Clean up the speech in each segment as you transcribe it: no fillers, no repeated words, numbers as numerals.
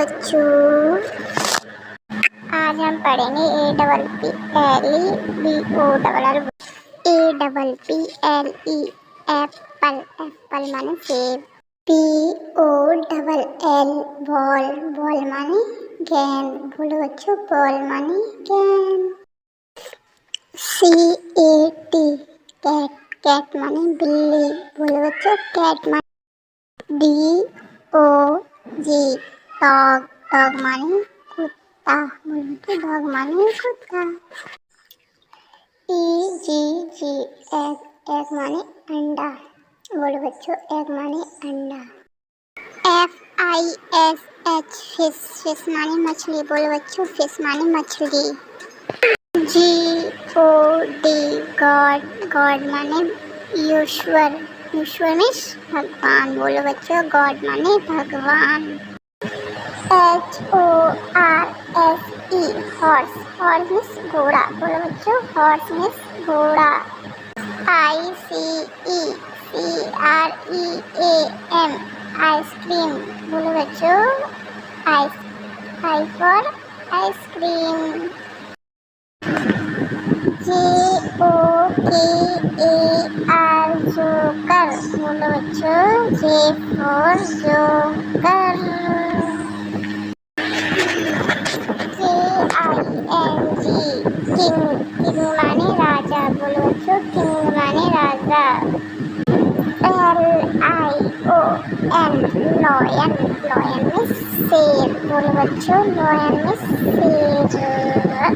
बच्चों, आज हम पढ़ेंगे APPLE एप्पल, एप्पल माने सेब। BOLL बॉल, बॉल माने गेंद। बोलो बच्चों, बॉल माने गेंद। CAT कैट, कैट माने बिल्ली। बोलो बच्चों, कैट माने। DOG डॉग, डॉग माने कुत्ता। बोलो बच्चों, डॉग माने कुत्ता। EGG एग, एग माने अंडा। बोलो बच्चों, एग माने अंडा। FISH फिश, फिश माने मछली। बोलो बच्चों, फिश माने मछली। GOD गॉड, गॉड माने ईश्वर। ईश्वर मीन्स भगवान। बोलो बच्चों, गॉड माने भगवान। HORSE हॉर्स, हॉर्स मीन्स घोड़ा। बोलो बच्चों, हॉर्स मीन्स घोड़ा। ICECREAM ice cream. बोलो बच्चों, I for ice cream. JOKER joker. बोलो बच्चों, J for joker. KING king, king माने राजा। बोलो बच्चों, किंग माने राजा। LION लॉयन, लॉयन मीन्स शेर। बोलो बच्चों, लॉयन मीन्स शेर।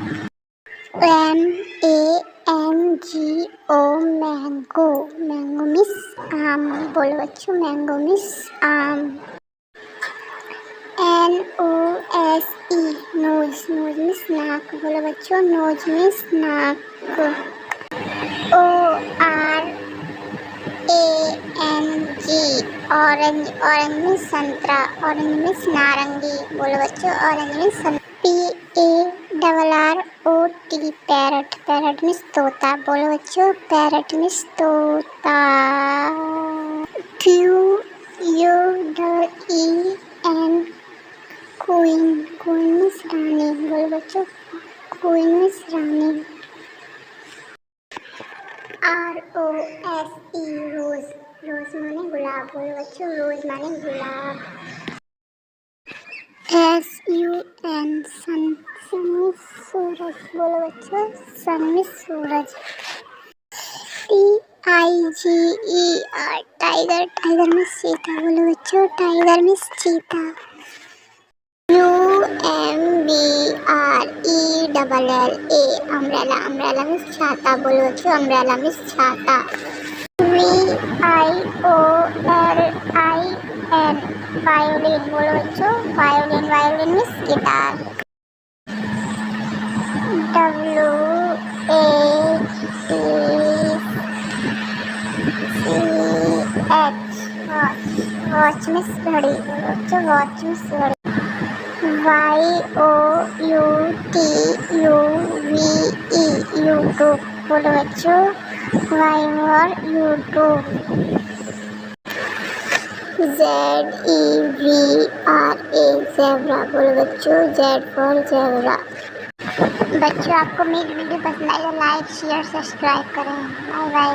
MANGO मैंगो, मैंगो मीन्स आम। बोलो बच्चों, मैंगो मीन्स आम। NOSE नोज, नोज मीन्स नाक। बोलो बच्चों, नोज मीन्स नाक। ORANG ऑरेंज, ऑरेंज मीन्स संतरा। ऑरेंज मीन्स नारंगी। बोलो बच्चों, ऑरेंज मीन्स संतरा। PARROT पैरट, पैरट मीन्स तोता। बोलो बच्चों, पैरट मीन्स तोता। QUEEN क्वीन, क्वीन मीन्स रानी। बोलो बच्चों, क्वीन मीन्स रानी। ROSE रोज, रोज माने गुलाब। बोलो बच्चों, रोज माने गुलाब। SUN सन, सन मीन्स सूरज। बोलो बच्चों, सन मीन्स सूरज। TIGER टाइगर, टाइगर मीन्स चीता। बोलो बच्चों, टाइगर मीन्स चीता। UMBRELLA अम्ब्रेला, अम्ब्रेला मीन्स छाता। बोलो बच्चों, अम्ब्रेला मीन्स छाता। VIOLIN violin. बोलो बच्चों, violin, violin means guitar. WATCH watch, watch means घड़ी। बोलो बच्चों, वॉच मीन्स घड़ी। YOUTUBE YouTube. बोलो बच्चों, Y for YouTube. ZEBRA zebra. बोलो बच्चों, Z for ज़ेब्रा। बच्चों, आपको मेरी वीडियो पसंद आई तो लाइक शेयर सब्सक्राइब करें। Bye bye.